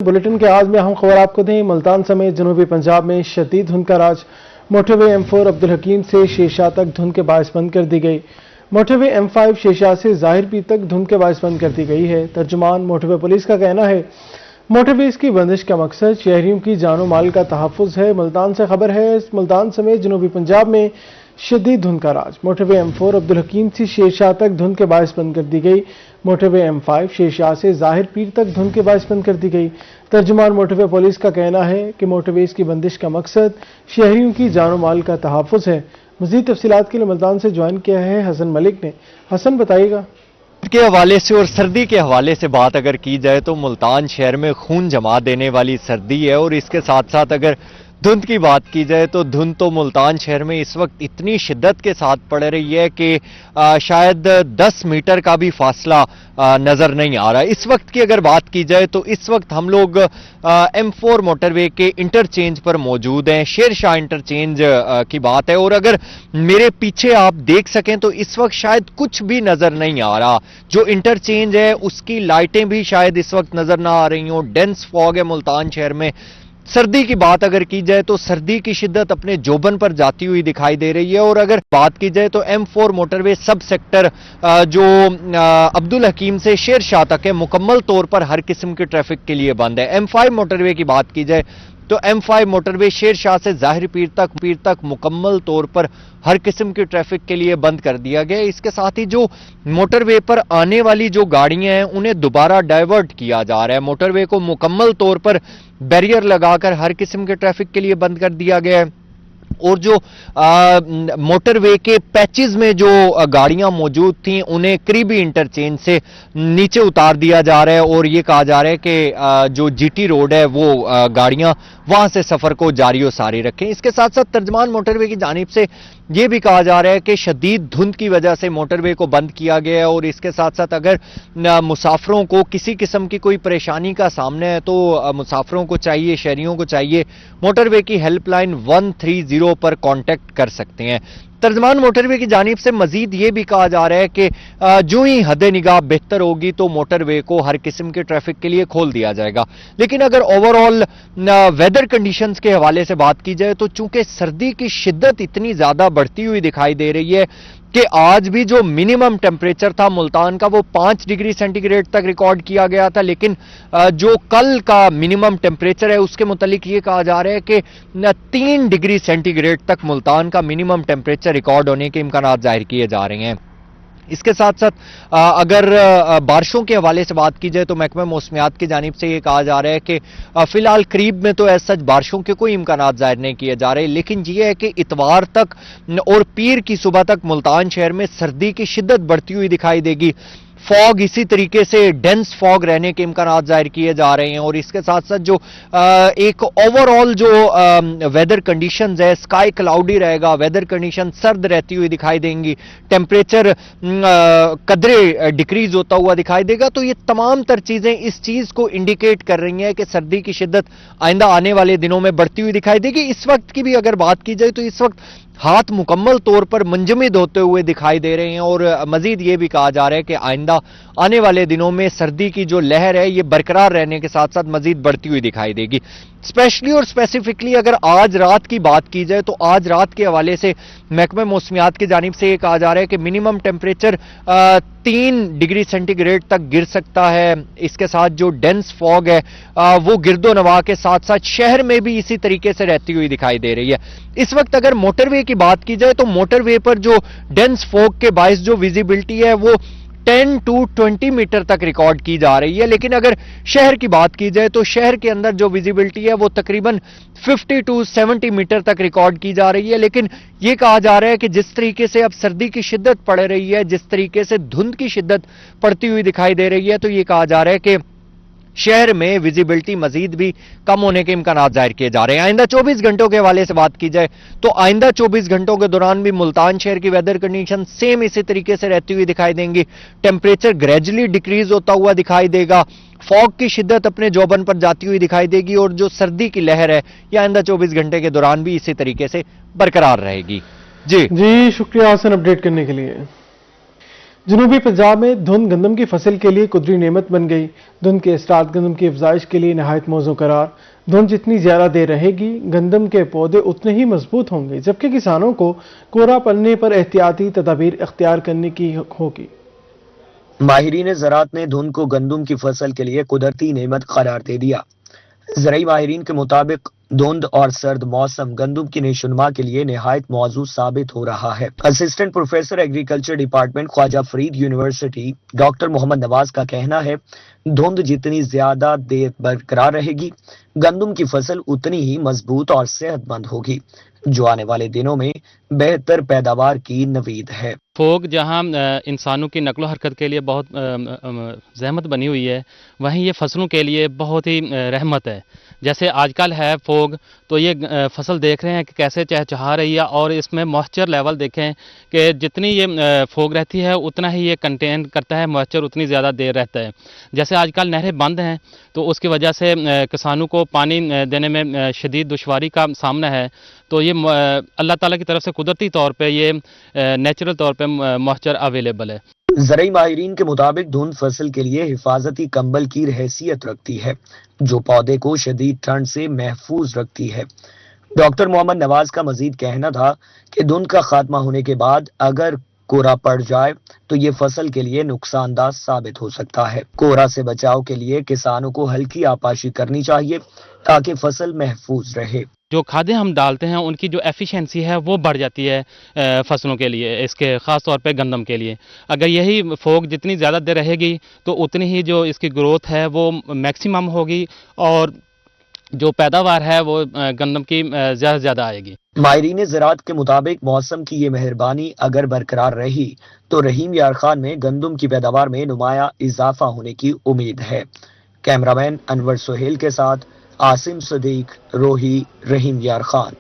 Bulletin के आज में अहम खबर आपको दें। मुल्तान समेत जनूबी पंजाब में शदीद धुंध का राज। मोटरवे M4 अब्दुल हकीम से शेरशाह तक धुंध के बायस बंद कर दी गई। मोटरवे M5 शेरशाह से ज़ाहिर पीर तक धुंध के बायस बंद कर दी गई है। तर्जुमान मोटरवे पुलिस का कहना है मोटरवेज की बंदिश का मकसद शहरियों की जानो माल का तहफ़्फ़ुज़ है। मुल्तान से खबर है, मुल्तान समेत जनूबी पंजाब में शदीद धुंध का राज। मोटरवे M4 अब्दुल हकीम से शेरशाह तक धुंध के बायस बंद कर दी गई। मोटरवे M5 शेरशाह से ज़ाहिर पीर तक धुंध के बायस बंद कर दी गई। तर्जुमान मोटरवे पुलिस का कहना है कि मोटरवेज की बंदिश का मकसद शहरियों की जानो माल का तहफ़्फ़ुज़ है। मज़ीद तफ़सीलात के लिए मुल्तान से ज्वाइन किया है हसन मलिक ने। हसन, बताइएगा। के हवाले से और सर्दी के हवाले से बात अगर की जाए तो मुल्तान शहर में खून जमा देने वाली सर्दी है, और इसके साथ साथ अगर धुंध की बात की जाए तो धुंध तो मुल्तान शहर में इस वक्त इतनी शिद्दत के साथ पड़ रही है कि शायद 10 मीटर का भी फासला नज़र नहीं आ रहा। इस वक्त की अगर बात की जाए तो इस वक्त हम लोग M4 मोटरवे के इंटरचेंज पर मौजूद हैं। शेरशाह इंटरचेंज की बात है, और अगर मेरे पीछे आप देख सकें तो इस वक्त शायद कुछ भी नज़र नहीं आ रहा। जो इंटरचेंज है उसकी लाइटें भी शायद इस वक्त नज़र ना आ रही हों। डेंस फॉग है मुल्तान शहर में। सर्दी की बात अगर की जाए तो सर्दी की शिद्दत अपने जोबन पर जाती हुई दिखाई दे रही है। और अगर बात की जाए तो M4 मोटरवे सब सेक्टर जो अब्दुल हकीम से शेरशाह तक है, मुकम्मल तौर पर हर किस्म के ट्रैफिक के लिए बंद है। M5 मोटरवे की बात की जाए तो M5 मोटरवे शेरशाह से ज़ाहिर पीर तक मुकम्मल तौर पर हर किस्म की ट्रैफिक के लिए बंद कर दिया गया। इसके साथ ही जो मोटरवे पर आने वाली जो गाड़ियां हैं उन्हें दोबारा डाइवर्ट किया जा रहा है। मोटरवे को मुकम्मल तौर पर बैरियर लगाकर हर किस्म के ट्रैफिक के लिए बंद कर दिया गया है। और जो मोटरवे के पैचेस में जो गाड़ियां मौजूद थीं उन्हें करीबी इंटरचेंज से नीचे उतार दिया जा रहा है, और ये कहा जा रहा है कि जो GT रोड है वो गाड़ियां वहां से सफर को जारी और सारी रखें। इसके साथ साथ तर्जमान मोटरवे की जानिब से ये भी कहा जा रहा है कि शदीद धुंध की वजह से मोटरवे को बंद किया गया है, और इसके साथ साथ अगर मुसाफिरों को किसी किस्म की कोई परेशानी का सामना है तो मुसाफिरों को चाहिए, शहरियों को चाहिए, मोटरवे की हेल्पलाइन 130 पर कांटेक्ट कर सकते हैं। तर्जमान मोटरवे की जानिब से मजीद ये भी कहा जा रहा है कि जो ही हद निगाह बेहतर होगी तो मोटरवे को हर किस्म के ट्रैफिक के लिए खोल दिया जाएगा। लेकिन अगर ओवरऑल वेदर कंडीशंस के हवाले से बात की जाए तो चूंकि सर्दी की शिद्दत इतनी ज्यादा बढ़ती हुई दिखाई दे रही है कि आज भी जो मिनिमम टेम्परेचर था मुल्तान का वो 5 डिग्री सेंटीग्रेड तक रिकॉर्ड किया गया था। लेकिन जो कल का मिनिमम टेम्परेचर है उसके मुतालिक ये कहा जा रहा है कि 3 डिग्री सेंटीग्रेड तक मुल्तान का मिनिमम टेम्परेचर रिकॉर्ड होने के इम्कानात जाहिर किए जा रहे हैं। इसके साथ साथ अगर बारिशों के हवाले से बात की जाए तो महकमा मौसमियात की जानिब से ये कहा जा रहा है कि फिलहाल करीब में तो ऐसा बारिशों के कोई इम्कानात जाहिर नहीं किए जा रहे। लेकिन ये है कि इतवार तक और पीर की सुबह तक मुल्तान शहर में सर्दी की शिद्दत बढ़ती हुई दिखाई देगी। फॉग इसी तरीके से डेंस फॉग रहने के इम्कानात जाहिर किए जा रहे हैं, और इसके साथ साथ जो एक ओवरऑल जो वेदर कंडीशंस है, स्काई क्लाउडी रहेगा, वेदर कंडीशन सर्द रहती हुई दिखाई देंगी, टेम्परेचर कदरे डिक्रीज होता हुआ दिखाई देगा। तो ये तमाम तर चीजें इस चीज को इंडिकेट कर रही हैं कि सर्दी की शिद्दत आइंदा आने वाले दिनों में बढ़ती हुई दिखाई देगी। इस वक्त की भी अगर बात की जाए तो इस वक्त हाथ मुकम्मल तौर पर मुंजमद होते हुए दिखाई दे रहे हैं, और मजीद ये भी कहा जा रहा है कि आइंदा आने वाले दिनों में सर्दी की जो लहर है ये बरकरार रहने के साथ साथ मजीद बढ़ती हुई दिखाई देगी। स्पेशली और स्पेसिफिकली अगर आज रात की बात की जाए तो आज रात के हवाले से महकमा मौसमियात की जानिब से ये कहा जा रहा है कि मिनिमम टेम्परेचर 3 डिग्री सेंटीग्रेड तक गिर सकता है। इसके साथ जो डेंस फॉग है वो गिरदो नवा के साथ साथ शहर में भी इसी तरीके से रहती हुई दिखाई दे रही है। इस वक्त अगर मोटरवे की बात की जाए तो मोटरवे पर जो डेंस फॉग के बायस जो विजिबिलिटी है वो 10 to 20 मीटर तक रिकॉर्ड की जा रही है। लेकिन अगर शहर की बात की जाए तो शहर के अंदर जो विजिबिलिटी है वो तकरीबन 50 to 70 मीटर तक रिकॉर्ड की जा रही है। लेकिन यह कहा जा रहा है कि जिस तरीके से अब सर्दी की शिद्दत पड़ रही है, जिस तरीके से धुंध की शिद्दत पड़ती हुई दिखाई दे रही है, तो यह कहा जा रहा है कि शहर में विजिबिलिटी मजीद भी कम होने के इम्कानात जाहिर किए जा रहे हैं। आइंदा 24 घंटों के हवाले से बात की जाए तो आइंदा 24 घंटों के दौरान भी मुल्तान शहर की वेदर कंडीशन सेम इसी तरीके से रहती हुई दिखाई देंगी। टेम्परेचर ग्रेजुअली डिक्रीज होता हुआ दिखाई देगा, फॉग की शिद्दत अपने जोबन पर जाती हुई दिखाई देगी, और जो सर्दी की लहर है यह आइंदा 24 घंटे के दौरान भी इसी तरीके से बरकरार रहेगी। जी शुक्रिया हसन अपडेट करने के लिए। जनूबी पंजाब में धुंध गंदम की फसल के लिए कुदरी नेमत बन गई। धुंध के असरात गंदम की अफजाइश के लिए नहायत मौजू करार। धुंध जितनी ज्यादा देर रहेगी गंदम के पौधे उतने ही मजबूत होंगे, जबकि किसानों को कोहरा पड़ने पर एहतियाती तदाबीर इख्तियार करने की होगी। माहिरीन ज़राअत ने धुंध को गंदम की फसल के लिए कुदरती नेमत करार दे दिया। ज़राई माहिरीन के मुताबिक धुंध और सर्द मौसम गंदम की नेशुनमा के लिए निहायत मौजू साबित हो रहा है। Assistant professor agriculture department Khawaja Farid university doctor Mohammad Nawaz का कहना है, धुंध जितनी ज्यादा देर बरकरार रहेगी गंदम की फसल उतनी ही मजबूत और सेहतमंद होगी, जो आने वाले दिनों में बेहतर पैदावार की नवीद है। फोग जहां इंसानों की नकलो हरकत के लिए बहुत जहमत बनी हुई है, वहीं ये फसलों के लिए बहुत ही रहमत है। जैसे आजकल है फोग, तो ये फसल देख रहे हैं कि कैसे चहचहा रही है, और इसमें मॉइस्चर लेवल देखें कि जितनी ये फोग रहती है उतना ही ये कंटेन करता है मॉइस्चर, उतनी ज़्यादा देर रहता है। जैसे आजकल नहरें बंद हैं, तो उसकी वजह से किसानों को पानी देने में शदीद दुश्वारी का सामना है। तो ये अल्लाह ताला की तरफ से कुदरती तौर पे ये नेचुरल तौर पे मॉइस्चर अवेलेबल है। ज़राई माहिरीन के मुताबिक धुंध फसल के लिए हिफाजती कंबल की हैसियत रखती है, जो पौधे को शदीद ठंड से महफूज रखती है। डॉक्टर मोहम्मद नवाज का मजीद कहना था कि धुंध का खात्मा होने के बाद अगर कोहरा पड़ जाए तो ये फसल के लिए नुकसानदार साबित हो सकता है। कोहरा से बचाव के लिए किसानों को हल्की आपाशी करनी चाहिए ताकि फसल महफूज रहे। जो खादें हम डालते हैं उनकी जो एफिशिएंसी है वो बढ़ जाती है फसलों के लिए, इसके ख़ास तौर पे गंदम के लिए। अगर यही फोग जितनी ज़्यादा देर रहेगी तो उतनी ही जो इसकी ग्रोथ है वो मैक्सिमम होगी, और जो पैदावार है वो गंदम की ज़्यादा से ज़्यादा आएगी। माहिरीन ज़राअत के मुताबिक मौसम की ये मेहरबानी अगर बरकरार रही तो रहीम यार खान में गंदम की पैदावार में नुमाया इजाफा होने की उम्मीद है। कैमरामैन अनवर सुहेल के साथ आसिम सदीक, रोही, रहीम यार खान।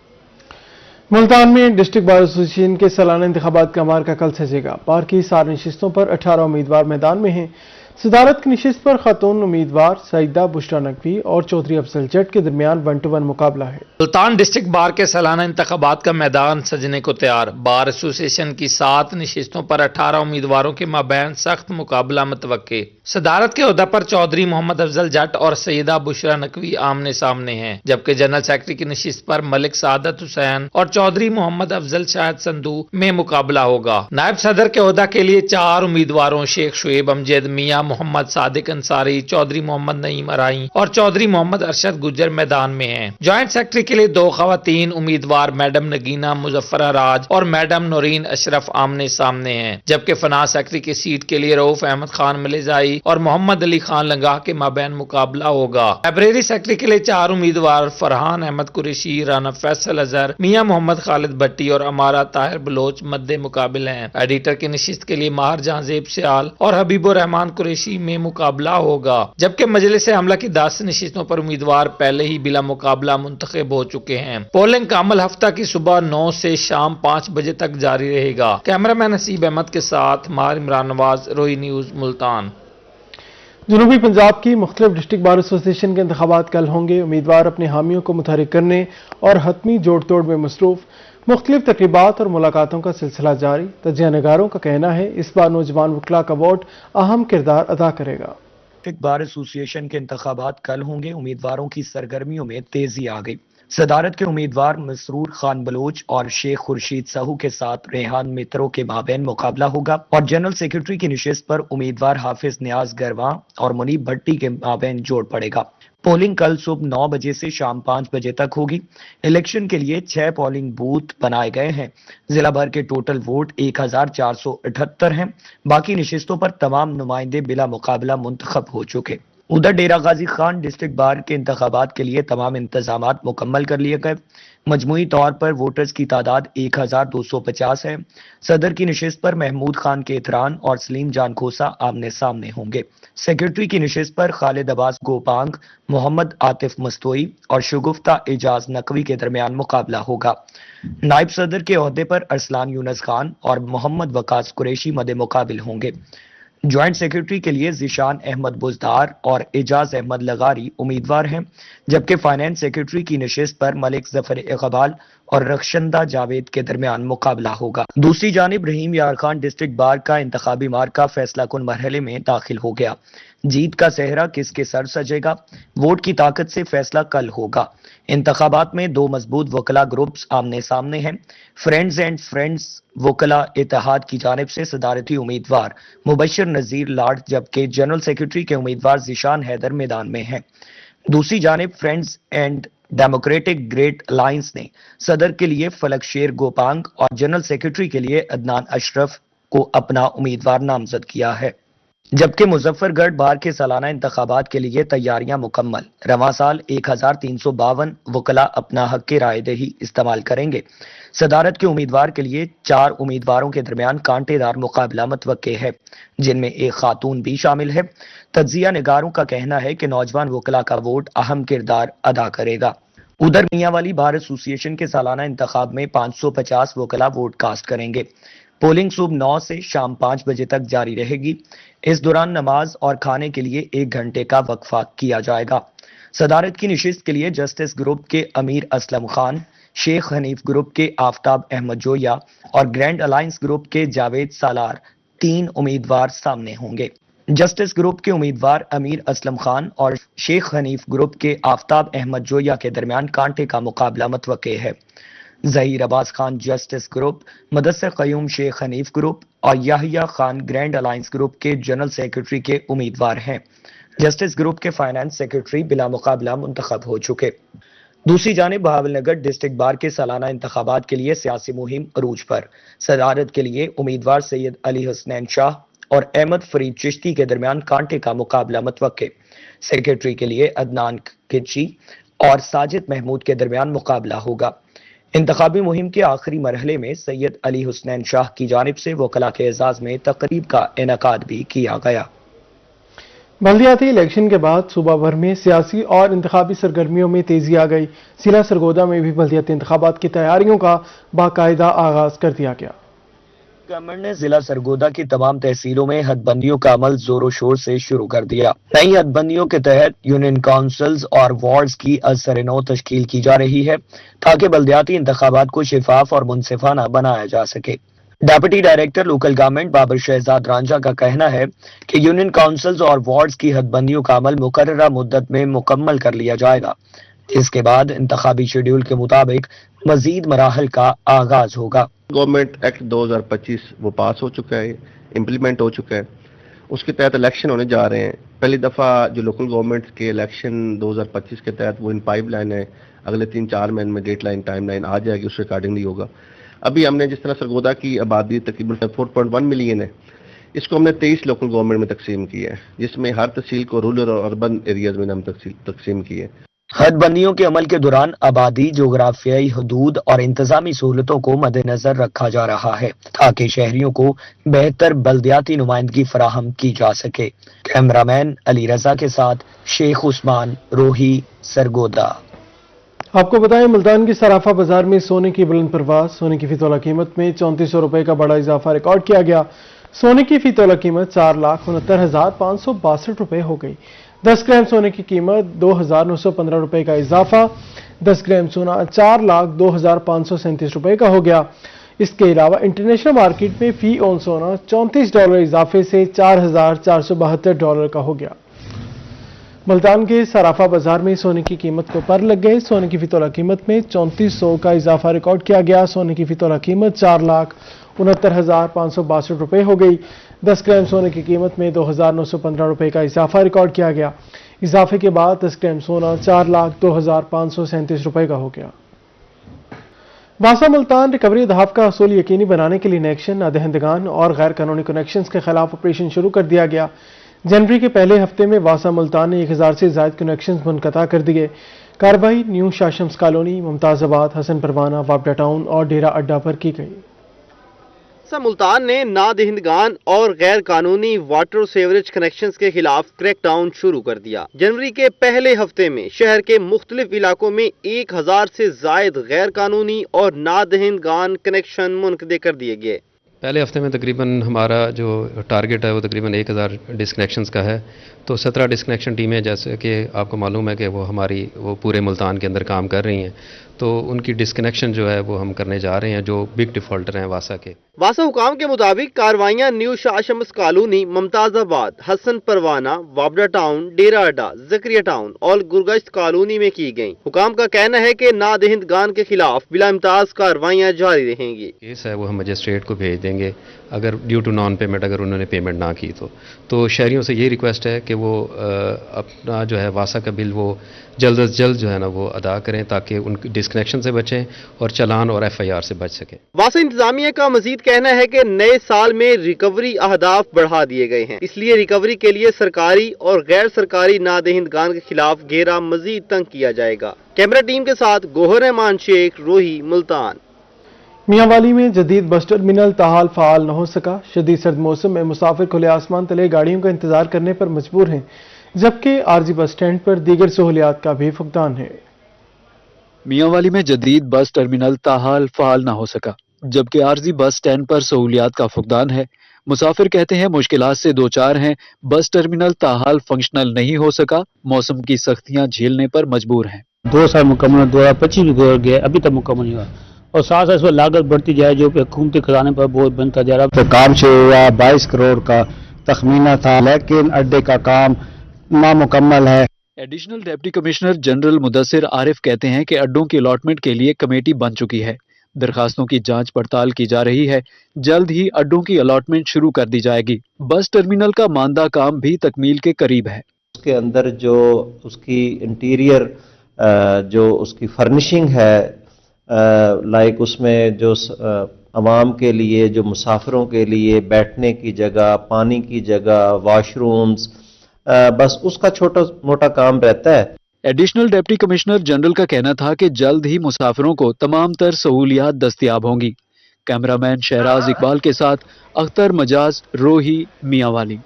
मुल्तान में डिस्ट्रिक्ट बार एसोसिएशन के सालाना इंतखाबात का मार्का कल सजेगा। बार की 4 नशिस्तों पर 18 उम्मीदवार मैदान में हैं। सदारत की नशिस्त पर खातून उम्मीदवार सईदा बुशरा नकवी और चौधरी अफजल जट के दरमियान 1-1 मुकाबला है। मुल्तान डिस्ट्रिक्ट बार के सालाना इंतखाबात का मैदान सजने को तैयार। बार एसोसिएशन की 7 नशिस्तों पर 18 उम्मीदवारों के माबैन सख्त मुकाबला मुतवक्के। सदारत के ओहदा पर चौधरी मोहम्मद अफजल जट और सईदा बुशरा नकवी आमने सामने हैं, जबकि जनरल सेक्रेटरी की नशिस्त पर मलिक सादत हुसैन और चौधरी मोहम्मद अफजल शाहिद संधू में मुकाबला होगा। नायब सदर के ओहदा के लिए 4 उम्मीदवारों शेख शुएब अमजद, मियां मोहम्मद सादिक अंसारी, चौधरी मोहम्मद नईम अराई और चौधरी मोहम्मद अरशद गुज्जर मैदान में हैं। ज्वाइंट सेक्रेटरी के लिए 2 खवातीन उम्मीदवार मैडम नगीना मुजफ्फरा राज और मैडम नौरीन अशरफ आमने सामने हैं, जबकि फनाज सेक्रेटरी की सीट के लिए रऊफ अहमद खान मिलेजाई और मोहम्मद अली खान लंगाह के माबैन मुकाबला होगा। लाइब्रेरी सेक्रेटरी के लिए 4 उम्मीदवार फरहान अहमद कुरैशी, राना फैसल अजहर, मियां मोहम्मद खालिद भट्टी और अमारा ताहिर बलोच मद्दे मुकाबिल हैं। एडिटर की नशिस्त के लिए माहर जहां जेब सियाल और हबीबुर रहमान कुरैशी में मुकाबला होगा, जबकि मजलिस अमला की 10 नशिस्तों पर उम्मीदवार पहले ही बिला मुकाबला मुंतखब हो चुके हैं। पोलिंग का अमल हफ्ता की सुबह 9 से शाम 5 बजे तक जारी रहेगा। कैमरामैन हसीब अहमद के साथ मार इमरान नवाज, रोही न्यूज, मुल्तान। जनूबी पंजाब की मुख्तलिफ डिस्ट्रिक्ट बार एसोसिएशन के इंतखाबात कल होंगे। उम्मीदवार अपने हामियों को मुतहरिक करने और हतमी जोड़ तोड़ में मसरूफ। मुख्तलिफ तकरीबात और मुलाकातों का सिलसिला जारी। तजिया नगारों का कहना है इस बार नौजवान वकला का वोट अहम किरदार अदा करेगा। डिस्ट्रिक्ट बार एसोसिएशन के इंतखाबात कल होंगे। उम्मीदवारों की सरगर्मियों में तेजी आ गई। सदारत के उम्मीदवार मसरूर खान बलोच और शेख खुर्शीद सहू के साथ रेहान मित्रों के माबैन मुकाबला होगा, और जनरल सेक्रेटरी की नशिस्त पर उम्मीदवार हाफिज नियाज गरवा और मुनीब भट्टी के माबैन जोड़ पड़ेगा। पोलिंग कल सुबह 9 बजे से शाम 5 बजे तक होगी। इलेक्शन के लिए 6 पोलिंग बूथ बनाए गए हैं। जिला भर के टोटल वोट 1478 हैं। बाकी नशिस्तों पर तमाम नुमाइंदे बिला मुकाबला मुंतखब हो चुके। उधर डेरा गाजी खान डिस्ट्रिक्ट बार के इंतखाबात के लिए तमाम इंतजामात मुकम्मल कर लिए गए। मजमूई तौर पर वोटर्स की तादाद 1250 है। सदर की नशिस्त पर महमूद खान केतरान और सलीम जान खोसा आमने सामने होंगे। सेक्रेटरी की नशिस्त पर खालिद अब्बास गोपांग, मोहम्मद आतिफ मस्तोई और शगुफ्ता एजाज नकवी के दरमियान मुकाबला होगा। नायब सदर के ओहदे पर अरसलान यूनस खान और मोहम्मद वकास कुरैशी मदे मुकाबिल होंगे। ज्वाइंट सेक्रेटरी के लिए जिशान अहमद बुजदार और एजाज अहमद लगारी उम्मीदवार हैं, जबकि फाइनेंस सेक्रेटरी की नशिस्त पर मलिक जफर इकबाल اور رخشندہ جاوید کے درمیان مقابلہ ہوگا۔ دوسری جانب رحیم یار خان ڈسٹرکٹ بار کا انتخابی مارکہ فیصلہ کن مرحلے میں داخل ہو گیا۔ جیت کا صحرا کس کے سر سجے گا؟ ووٹ کی طاقت سے فیصلہ کل ہوگا۔ انتخابات میں دو مضبوط وکلا گروپس آمنے سامنے ہیں۔ فرینڈز اینڈ فرینڈز وکلا اتحاد کی جانب سے صدارتی امیدوار مبشر نذیر لاڈ جبکہ جنرل سیکرٹری کے امیدوار ذیشان حیدر میدان میں ہیں۔ دوسری جانب friends and democratic great alliance نے صدر کے لیے فلک شیر گوپانگ اور جنرل سیکرٹری کے لیے عدنان اشرف کو اپنا امیدوار نامزد کیا ہے، جبکہ مظفر گڑھ بار کے سالانہ انتخابات کے لیے تیاریاں مکمل۔ رواں سال 1352 وکلا اپنا حق رائے دہی استعمال کریں گے۔ صدارت کے امیدوار کے لیے 4 امیدواروں کے درمیان کانٹے دار مقابلہ متوقع ہے، جن میں ایک خاتون بھی شامل ہے۔ تجزیہ نگاروں کا کہنا ہے کہ نوجوان وکلا کا ووٹ اہم کردار ادا کرے گا۔ ادھر میاں والی بار ایسوسی ایشن کے سالانہ انتخاب میں 550 وکلا ووٹ کاسٹ کریں گے۔ پولنگ صبح 9 سے شام 5 بجے تک جاری رہے گی۔ اس دوران نماز اور کھانے کے لیے 1 گھنٹے کا وقفہ کیا جائے گا۔ صدارت کی نشست کے لیے جسٹس گروپ کے امیر اسلم خان، شیخ حنیف گروپ کے آفتاب احمد جویا اور گرینڈ الائنس گروپ کے جاوید سالار 3 امیدوار سامنے ہوں گے۔ جسٹس گروپ کے امیدوار امیر اسلم خان اور شیخ حنیف گروپ کے آفتاب احمد جویا کے درمیان کانٹے کا مقابلہ متوقع ہے۔ ظہیر عباس خان جسٹس گروپ، مدثر قیوم شیخ حنیف گروپ اور Yahya Khan grand alliance group کے جنرل سیکرٹری کے امیدوار ہیں۔ جسٹس گروپ کے فائنانس سیکرٹری بلا مقابلہ منتخب ہو چکے۔ دوسری جانب بہاول نگر ڈسٹرکٹ بار کے سالانہ انتخابات کے لیے سیاسی مہم عروج پر۔ صدارت کے لیے امیدوار سید علی حسنین شاہ اور احمد فرید چشتی کے درمیان کانٹے کا مقابلہ متوقع۔ سیکرٹری کے لیے عدنان کچی اور ساجد محمود کے درمیان مقابلہ ہوگا۔ انتخابی مہم کے آخری مرحلے میں سید علی حسنین شاہ کی جانب سے وکلا کے اعزاز میں تقریب کا انعقاد بھی کیا گیا۔ بلدیاتی الیکشن کے بعد صوبہ بھر میں سیاسی اور انتخابی سرگرمیوں میں تیزی آ گئی۔ ضلع سرگودا میں بھی بلدیاتی انتخابات کی تیاریوں کا باقاعدہ آغاز کر دیا گیا۔ گورنمنٹ نے ضلع سرگودا کی تمام تحصیلوں میں حد بندیوں کا عمل زور و شور سے شروع کر دیا۔ نئی حد بندیوں کے تحت یونین کونسلز اور وارڈز کی از سر نو تشکیل کی جا رہی ہے تاکہ بلدیاتی انتخابات کو شفاف اور منصفانہ بنایا جا سکے۔ Deputy director local government Babar Shahzad Ranjha کا کہنا ہے کہ یونین کونسلز اور وارڈز کی حد بندیوں کا عمل مقررہ مدت میں مکمل کر لیا جائے گا، اس کے بعد انتخابی شیڈول کے مطابق مزید مراحل کا آغاز ہوگا۔ گورنمنٹ ایکٹ 2025 وہ پاس ہو چکا ہے، امپلیمنٹ ہو چکا ہے، اس کے تحت الیکشن ہونے جا رہے ہیں۔ پہلی دفعہ جو لوکل گورنمنٹ کے الیکشن 2025 کے تحت وہ ان پائپ لائن ہے، اگلے 3-4 مہینے میں ڈیٹ لائن ٹائم لائن آ جائے گی، اس ریکارڈنگلی ہوگا۔ ابھی ہم نے جس طرح سرگودا کی آبادی تقریباً 4.1 ملین ہے، اس کو ہم نے 23 لوکل گورنمنٹ میں تقسیم کیا ہے، جس میں ہر تحصیل کو رورل اور اربن ایریاز میں ہم تقسیم کی ہے۔ حد بندیوں کے عمل کے دوران آبادی، جغرافیائی حدود اور انتظامی سہولتوں کو مد نظر رکھا جا رہا ہے تاکہ شہریوں کو بہتر بلدیاتی نمائندگی فراہم کی جا سکے۔ کیمرامین علی رضا کے ساتھ شیخ عثمان، روہی، سرگودا۔ آپ کو بتائیں ملتان کے صرافہ بازار میں سونے کی بلند پرواز، سونے کی فی تولہ قیمت میں 3400 روپے کا بڑا اضافہ ریکارڈ کیا گیا۔ سونے کی فی تولہ قیمت 4,69,562 روپے ہو گئی۔ 10 گرام سونے کی قیمت 2,915 روپے کا اضافہ 10 گرام سونا 4,02,537 روپے کا ہو گیا۔ اس کے علاوہ انٹرنیشنل مارکیٹ میں فی اون سونا $34 اضافے سے $4,472 کا ہو گیا۔ ملتان کے صرافہ بازار میں سونے کی قیمت کو پر لگ گئے۔ سونے کی فی تولہ قیمت میں 3400 کا اضافہ ریکارڈ کیا گیا۔ سونے کی فی تولہ قیمت 4,69,562 روپے ہو گئی۔ 10 گرام سونے کی قیمت میں 2,915 روپے کا اضافہ ریکارڈ کیا گیا۔ اضافے کے بعد 10 گرام سونا 4,02,537 روپے کا ہو گیا۔ واسا ملتان ریکوری دہاف کا حصول یقینی بنانے کے لیے نیکشن، نادہندگان اور غیر قانونی کنیکشنز کے خلاف آپریشن شروع کر دیا گیا۔ جنوری کے پہلے ہفتے میں واسا ملتان نے 1000 سے زائد کنیکشنز منقطع کر دیے۔ کارروائی نیو شاشمز کالونی، ممتاز آباد، حسن پروانہ، وابڈا ٹاؤن اور ڈیرہ اڈا پر کی گئی۔ واسا ملتان نے نادہندگان اور غیر قانونی واٹر سیوریج کنیکشنز کے خلاف کریک ڈاؤن شروع کر دیا۔ جنوری کے پہلے ہفتے میں شہر کے مختلف علاقوں میں 1000 سے زائد غیر قانونی اور نادہندگان کنیکشن منقطع کر دیے گئے۔ پہلے ہفتے میں تقریباً ہمارا جو ٹارگٹ ہے وہ تقریباً 1000 ڈسکنیکشنز کا ہے. تو 17 ڈسکنیکشن ٹیمیں جیسے کہ آپ کو معلوم ہے کہ وہ پورے ملتان کے اندر کام کر رہی ہیں. تو ان کی ڈسکنیکشن جو ہے وہ ہم کرنے جا رہے ہیں جو بگ ڈیفالٹر ہیں واسا کے. واسا حکام کے مطابق کاروائیاں نیو شاہ شمس کالونی، ممتاز آباد، حسن پروانہ، وابڈا ٹاؤن، ڈیرہ اڈا، زکریہ ٹاؤن اور گرگشت کالونی میں کی گئیں. حکام کا کہنا ہے کہ نادہندگان کے خلاف بلا امتیاز کاروائیاں جاری رہیں گی. کیس ہے وہ ہم مجسٹریٹ کو بھیج دیں گے اگر ڈیو ٹو نان پیمنٹ اگر انہوں نے پیمنٹ نہ کی تو شہریوں سے یہ ریکویسٹ ہے کہ وہ اپنا جو ہے واسا کا بل وہ جلد از جلد جو ہے نا وہ ادا کریں تاکہ ان ڈسکنیکشن سے بچیں اور چلان اور FIR سے بچ سکیں. واسا انتظامیہ کا مزید کہنا ہے کہ نئے سال میں ریکوری اہداف بڑھا دیے گئے ہیں، اس لیے ریکوری کے لیے سرکاری اور غیر سرکاری نادہندگان کے خلاف گھیرا مزید تنگ کیا جائے گا. کیمرہ ٹیم کے ساتھ گوہر رحمان شیخ، روہی، ملتان. میاں والی میں جدید بس ٹرمینل تاحال فعال نہ ہو سکا. شدید سرد موسم میں مسافر کھلے آسمان تلے گاڑیوں کا انتظار کرنے پر مجبور ہیں، جبکہ عارضی بس اسٹینڈ پر دیگر سہولیات کا بھی فقدان ہے. میاں والی میں جدید بس ٹرمینل تاحال فعال نہ ہو سکا، جبکہ عارضی بس اسٹینڈ پر سہولیات کا فقدان ہے. مسافر کہتے ہیں مشکلات سے دوچار ہیں، بس ٹرمینل تاحال فنکشنل نہیں ہو سکا، موسم کی سختیاں جھیلنے پر مجبور ہیں. 2 سال مکمل 2025 بھی گزر گیا، ابھی تک مکمل نہیں ہوا اور ساتھ ساتھ اس پر لاگت بڑھتی جائے جو کہ حکومتی خزانے پر بہت بنتا جا رہا ہے. کام شروع ہوا 22 کروڑ کا تخمینہ تھا، لیکن اڈے کا کام نامکمل ہے. Additional deputy commissioner general Mudassar Arif کہتے ہیں کہ اڈوں کی الاٹمنٹ کے لیے کمیٹی بن چکی ہے، درخواستوں کی جانچ پڑتال کی جا رہی ہے، جلد ہی اڈوں کی الاٹمنٹ شروع کر دی جائے گی. بس ٹرمینل کا ماندہ کام بھی تکمیل کے قریب ہے. اس کے اندر جو اس کی انٹیریئر جو اس کی فرنشنگ ہے لائک اس میں جو عوام کے لیے جو مسافروں کے لیے بیٹھنے کی جگہ، پانی کی جگہ، واش رومز، بس اس کا چھوٹا موٹا کام رہتا ہے. ایڈیشنل ڈپٹی کمشنر جنرل کا کہنا تھا کہ جلد ہی مسافروں کو تمام تر سہولیات دستیاب ہوں گی. کیمرامین شہراز اقبال کے ساتھ اختر مجاز، روہی، میاں والی.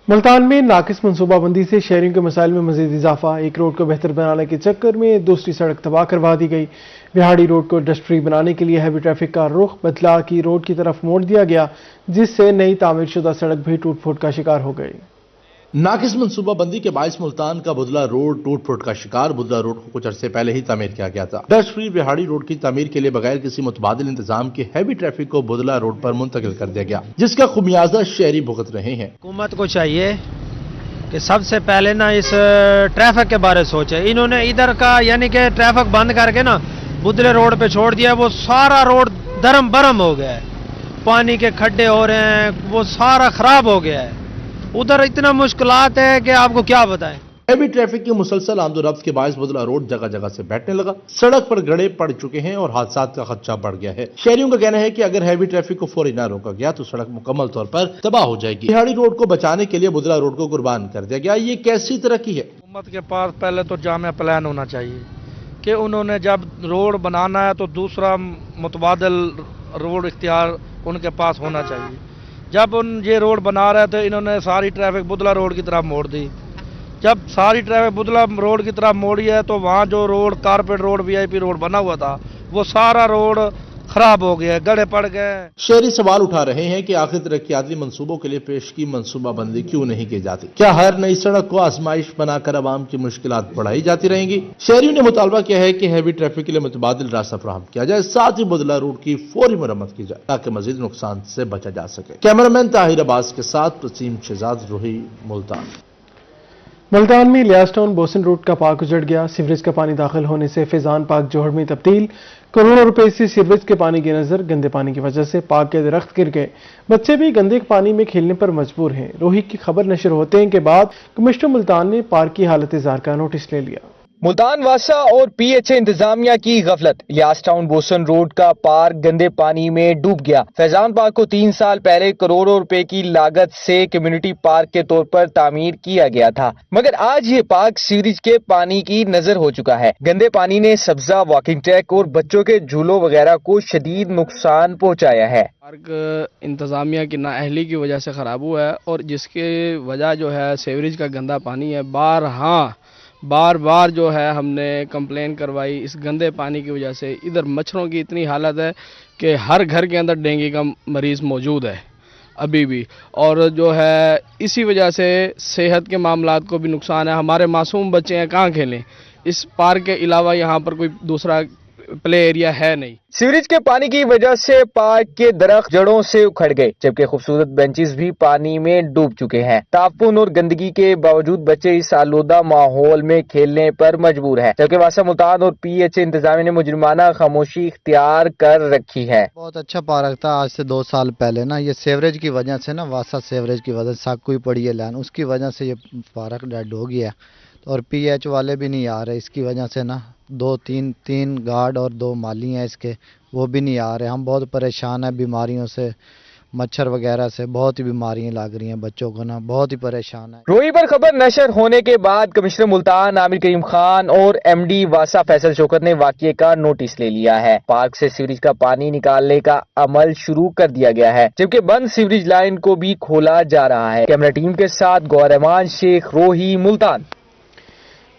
ملتان میں ناقص منصوبہ بندی سے شہریوں کے مسائل میں مزید اضافہ. ایک روڈ کو بہتر بنانے کے چکر میں دوسری سڑک تباہ کروا دی گئی. بہاڑی روڈ کو ڈسٹ فری بنانے کے لیے ہیوی ٹریفک کا رخ بدلا کی روڈ کی طرف موڑ دیا گیا، جس سے نئی تعمیر شدہ سڑک بھی ٹوٹ پھوٹ کا شکار ہو گئی. ناقص منصوبہ بندی کے باعث ملتان کا بدلا روڈ ٹوٹ پھوٹ کا شکار. بدلا روڈ کو کچھ عرصے پہلے ہی تعمیر کیا گیا تھا. ڈسٹ فری بہاڑی روڈ کی تعمیر کے لیے بغیر کسی متبادل انتظام کے ہیوی ٹریفک کو بدلا روڈ پر منتقل کر دیا گیا، جس کا خمیازہ شہری بھگت رہے ہیں. حکومت کو چاہیے کہ سب سے پہلے نا اس ٹریفک کے بارے سوچے. انہوں نے ادھر کا یعنی کہ ٹریفک بند کر کے نا بدلے روڈ پہ چھوڑ دیا. وہ سارا روڈ درم برم ہو گیا ہے، پانی کے کھڈے ہو رہے ہیں، وہ سارا خراب ہو گیا ہے. ادھر اتنا مشکلات ہے کہ آپ کو کیا بتائیں. ہیوی ٹریفک کی مسلسل آمد و رفت کے باعث بدلا روڈ جگہ جگہ سے بیٹھنے لگا، سڑک پر گڑھے پڑ چکے ہیں اور حادثات کا خدشہ بڑھ گیا ہے. شہریوں کا کہنا ہے کہ اگر ہیوی ٹریفک کو فوری نہ روکا گیا تو سڑک مکمل طور پر تباہ ہو جائے گی. بہاڑی روڈ کو بچانے کے لیے بدلا روڈ کو قربان کر دیا گیا. یہ کیسی ترقی ہے؟ حکومت کے پاس پہلے تو جامع پلان ہونا چاہیے کہ انہوں نے جب روڈ بنانا ہے تو دوسرا متبادل روڈ اختیار ان کے پاس ہونا چاہیے. جب یہ روڈ بنا رہے تھے انہوں نے ساری ٹریفک بدلا روڈ کی طرف موڑ دی. جب ساری ٹریفک بدلا روڈ کی طرف موڑی ہے تو وہاں جو road carpet road VIP road بنا ہوا تھا وہ سارا روڈ خراب ہو گیا، گڑھے پڑ گئے. شہری سوال اٹھا رہے ہیں کہ آخر ترقیاتی منصوبوں کے لیے پیش کی منصوبہ بندی کیوں نہیں کی جاتی؟ کیا ہر نئی سڑک کو آزمائش بنا کر عوام کی مشکلات بڑھائی جاتی رہیں گی؟ شہریوں نے مطالبہ کیا ہے کہ ہیوی ٹریفک کے لیے متبادل راستہ فراہم کیا جائے، ساتھ ہی بدلا روڈ کی فوری مرمت کی جائے تاکہ مزید نقصان سے بچا جا سکے. کیمرامین طاہر عباس کے ساتھ وسیم شہزاد، روہی، ملتان. ملتان میں الیاس ٹاؤن بوسن روڈ کا پارک اجڑ گیا. سیوریج کا پانی داخل ہونے سے فیضان پارک جوہر میں تبدیل. کروڑوں روپے سے سیوریج کے پانی کی نظر، گندے پانی کی وجہ سے پارک کے درخت گر گئے. بچے بھی گندے پانی میں کھیلنے پر مجبور ہیں. روہی کی خبر نشر ہوتے کے بعد کمشنر ملتان نے پارک کی حالت زار کا نوٹس لے لیا. ملتان واسا اور PHA انتظامیہ کی غفلت. الیاس ٹاؤن بوسن روڈ کا پارک گندے پانی میں ڈوب گیا. فیضان پارک کو 3 سال پہلے کروڑوں روپے کی لاگت سے کمیونٹی پارک کے طور پر تعمیر کیا گیا تھا، مگر آج یہ پارک سیوریج کے پانی کی نظر ہو چکا ہے. گندے پانی نے سبزہ، واکنگ ٹریک اور بچوں کے جھولوں وغیرہ کو شدید نقصان پہنچایا ہے. پارک انتظامیہ کی نااہلی کی وجہ سے خراب ہوا ہے اور جس کی وجہ جو ہے سیوریج کا گندا پانی ہے. بارہا बार बार जो है हमने कंप्लेन करवाई इस गंदे पानी की वजह से। इधर मच्छरों की इतनी हालत है कि हर घर के अंदर डेंगू का मरीज़ मौजूद है अभी भी, और जो है इसी वजह से सेहत के मामलात को भी नुकसान है। हमारे मासूम बच्चे हैं, कहाँ खेलें? इस पार्क के अलावा यहाँ पर कोई दूसरा प्ले एरिया है नहीं। सीवरेज के पानी की वजह से पार्क के दरख्त जड़ों से उखड़ गए, जबकि खूबसूरत बेंचेस भी पानी में डूब चुके हैं। ताफुन और गंदगी के बावजूद बच्चे इस आलूदा माहौल में खेलने पर मजबूर हैं, जबकि वासा मुल्तान और PHA इंतजामिया ने मुजरिमाना खामोशी इख्तियार कर रखी है। बहुत अच्छा पार्क था। आज से 2 साल पहले ना ये सीवरेज की वजह से ना, वासा सीवरेज की वजह से साकू ही पड़ी है लैन, उसकी वजह से ये पार्क डेड हो गया है। और PH वाले भी नहीं आ रहे, इसकी वजह से ना 2-3 गार्ड और 2 माली हैं इसके, वो भी नहीं आ रहे। हम बहुत परेशान हैं बीमारियों से, मच्छर वगैरह से बहुत ही बीमारियां लग रही हैं बच्चों को ना, बहुत ही परेशान है। रोई पर खबर नशर होने के बाद कमिश्नर मुल्तान आमिर करीम खान और MD वासा फैसल शौकत ने वाकये का नोटिस ले लिया है। पार्क से सीवरेज का पानी निकालने का अमल शुरू कर दिया गया है, जबकि बंद सीवरेज लाइन को भी खोला जा रहा है। कैमरा टीम के साथ गौरमान शेख, रोही, Multan.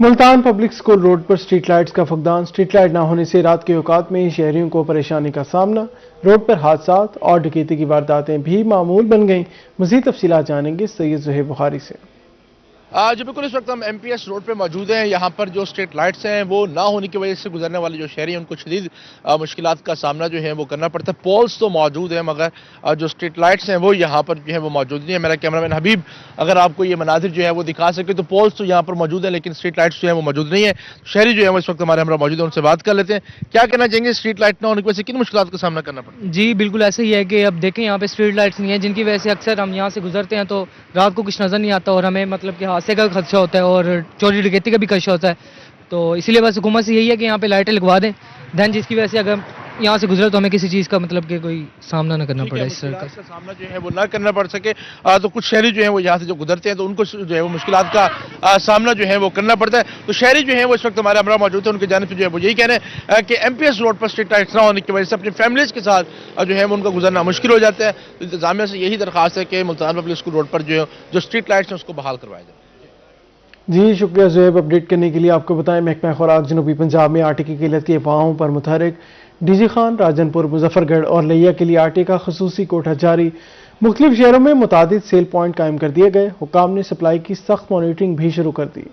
Multan public school road पर स्ट्रीट लाइट्स का फुकदान। स्ट्रीट लाइट ना होने से रात के औकात में शहरियों को परेशानी का सामना। रोड पर हादसात और डकैती की वारदातें भी मामूल बन गईं। मज़ीद तफसीलात जानेंगे सैयद ज़ुहैब बुखारी से। जो बिल्कुल इस वक्त हम MPS रोड पे मौजूद हैं। यहाँ पर जो स्ट्रीट लाइट्स हैं वो ना होने की वजह से गुजरने वाले जो शहरी हैं उनको शदीद मुश्किलात का सामना जो है वो करना पड़ता है। पोल्स तो मौजूद हैं मगर जो स्ट्रीट लाइट्स हैं वो यहाँ पर जो है वो मौजूद नहीं है। मेरा कैमरामैन हबीब अगर आपको ये मनाजिर जो है वो दिखा सके, तो पोल्स तो यहाँ पर मौजूद है लेकिन स्ट्रीट लाइट्स जो है वो मौजूद नहीं है। शहरी जो है वो इस वक्त हमारे हमरा मौजूद है, उनसे बात कर लेते हैं। क्या कहना चाहेंगे स्ट्रीट लाइट ना होने की वजह से किन मुश्किलात का सामना करना पड़ता है? जी बिल्कुल ऐसे ही है कि अब देखें यहाँ पे स्ट्रीट लाइट्स नहीं है, जिनकी वजह से अक्सर हम यहाँ से गुजरते हैं तो रात को कुछ नज़र नहीं आता और हमें मतलब कि हादसे का खदशा होता है और चोरी डकैती का भी खदशा होता है। तो इसीलिए बस हुकूमत से यही है कि यहाँ पे लाइटें लगवा दें, दैन जिसकी वजह से अगर यहाँ से गुजरे तो हमें किसी चीज़ का मतलब कि कोई सामना ना करना पड़े। इस तरह का सामना जो है वो ना करना पड़ सके। तो कुछ शहरी जो है वो यहाँ से जो गुजरते हैं तो उनको जो है वो मुश्किलात का सामना जो है वो करना पड़ता है। तो शहरी जो है वो इस वक्त हमारे हमरा मौजूद है, उनकी जानिब से जो है वो यही कह रहे हैं कि MPS रोड पर स्ट्रीट लाइट्स ना होने की वजह से अपनी फैमिलीज के साथ जो है वो उनका गुजरना मुश्किल हो जाता है। तो इंतजामिया से यही दरख्वास्त है कि मुल्तान पब्लिक स्कूल रोड पर जो स्ट्रीट लाइट्स हैं उसको बहाल करवाया जाए। जी शुक्रिया ज़ुहैब अपडेट करने के लिए। आपको बताएं महकमा खुराक जनूबी पंजाब में आटे की किल्लत की अफवाहों पर मुतहरिक। DG खान, राजनपुर, मुजफ्फरगढ़ और लिया के लिए आटे का खसूसी कोटा जारी। मुख्तलिफ शहरों में मुतादिद सेल पॉइंट कायम कर दिए गए। हुकाम ने सप्लाई की सख्त मॉनिटरिंग भी शुरू कर दी।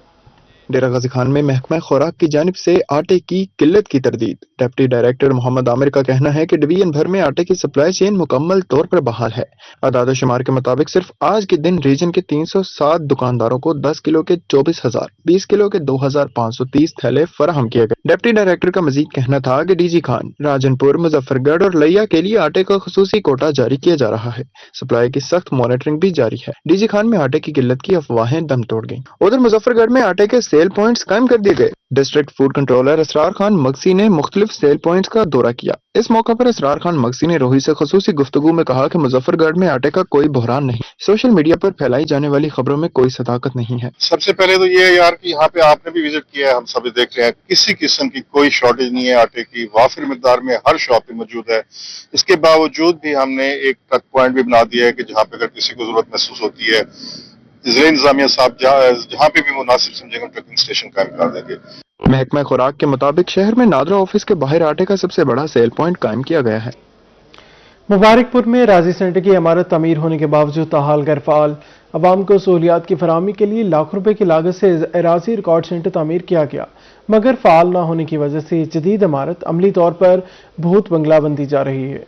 डेरा गाजी खान में महकमा खुराक की जानिब से आटे की किल्लत की तरदीद। डिप्टी डायरेक्टर मोहम्मद आमिर का कहना है कि डिवीजन भर में आटे की सप्लाई चेन मुकम्मल तौर पर बहाल है। आदाद शुमार के मुताबिक सिर्फ आज के दिन रीजन के 307 दुकानदारों को 10 किलो के 24,000, 20 किलो के 2,530 थैले फराहम किए गए। डिप्टी डायरेक्टर का मजीद कहना था कि DG खान, राजनपुर, मुजफ्फरगढ़ और लिया के लिए आटे का खसूसी कोटा जारी किया जा रहा है। सप्लाई की सख्त मॉनिटरिंग भी जारी है। DG खान में आटे की किल्लत की अफवाहें दम तोड़ गईं। उधर मुजफ्फरगढ़ में आटे के सेल पॉइंट्स कायम कर दिए गए। District food controller Asrar Khan Magsi ने मुख्तलिफ सेल पॉइंट्स का दौरा किया। इस मौका पर असरार खान मगसी ने रोही से खसूसी गुफ्तगू में कहा कि मुजफ्फरगढ़ में आटे का कोई बहरान नहीं, सोशल मीडिया पर फैलाई जाने वाली खबरों में कोई सदाकत नहीं है। सबसे पहले तो ये यार कि यहाँ पे आपने भी विजिट किया है, हम सभी देख रहे हैं, किसी किस्म की कोई शॉर्टेज नहीं है आटे की, वाफिर मिकदार में हर शॉप पे मौजूद है। इसके बावजूद भी हमने एक टच पॉइंट भी बना दिया है कि जहाँ पे अगर किसी को जरूरत महसूस होती है, ज़िला इंतजामिया साहब जहाँ पे भी मुनासिब समझेंगे ट्रकिंग स्टेशन कायम कर देंगे। महकमा खुराक के मुताबिक शहर में नादरा ऑफिस के बाहर आटे का सबसे बड़ा सेल पॉइंट कायम किया गया है। मुबारकपुर में राजी सेंटर की इमारत तमीर होने के बावजूद ताहाल गैर फाल। अवाम को सहूलियात की फराहमी के लिए लाखों रुपए की लागत से एराजी रिकॉर्ड सेंटर तामीर किया गया, मगर फाल न होने की वजह से जदीद इमारत अमली तौर पर भूत बंगला बनती जा रही है।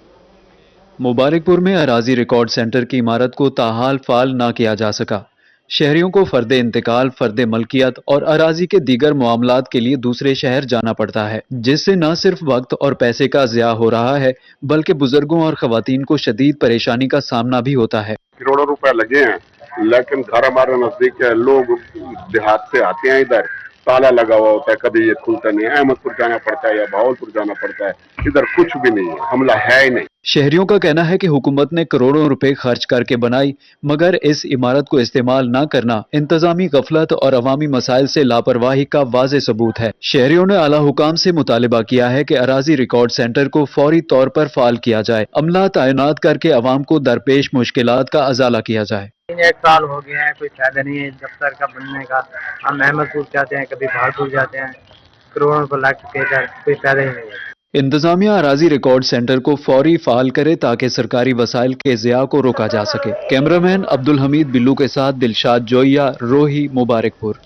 मुबारकपुर में अराजी रिकॉर्ड सेंटर की इमारत को ताहाल फाल ना किया जा सका। शहरियों को फर्दे इंतकाल, फर्दे मलकियत और अराजी के दीगर मामलात के लिए दूसरे शहर जाना पड़ता है, जिससे न सिर्फ वक्त और पैसे का ज़िया हो रहा है बल्कि बुजुर्गों और खवातीन को शदीद परेशानी का सामना भी होता है। करोड़ों रुपए लगे हैं लेकिन घर हमारे नजदीक है, लोग देहात से आते हैं, इधर ताला लगा हुआ होता है, कभी ये खुलता नहीं है। अहमदपुर जाना पड़ता है या भावलपुर जाना पड़ता है, इधर कुछ भी नहीं है, हमला है ही नहीं। शहरियों का कहना है कि हुकूमत ने करोड़ों रुपए खर्च करके बनाई, मगर इस इमारत को इस्तेमाल न करना इंतजामी गफलत और अवामी मसाइल से लापरवाही का वाज़े सबूत है। शहरियों ने आला हुकाम से मुतालिबा किया है कि अराजी रिकॉर्ड सेंटर को फौरी तौर पर फाल किया जाए, अमला तैनात करके अवाम को दरपेश मुश्किलात का अजाला किया जाए। एक साल हो गए हैं, कोई फायदा नहीं है दफ्तर का बनने का। हम अहमदपुर जाते हैं, कभी भागपुर जाते हैं, करोड़ों को लग चुके हैं, कोई फायदा ही नहीं है। इंतजामिया अराजी रिकॉर्ड सेंटर को फौरी फाल करे ताकि सरकारी वसाइल के ज़िया को रोका जा सके। कैमरामैन अब्दुल हमीद बिल्लू के साथ दिलशाद जोइया, रोही, मुबारकपुर।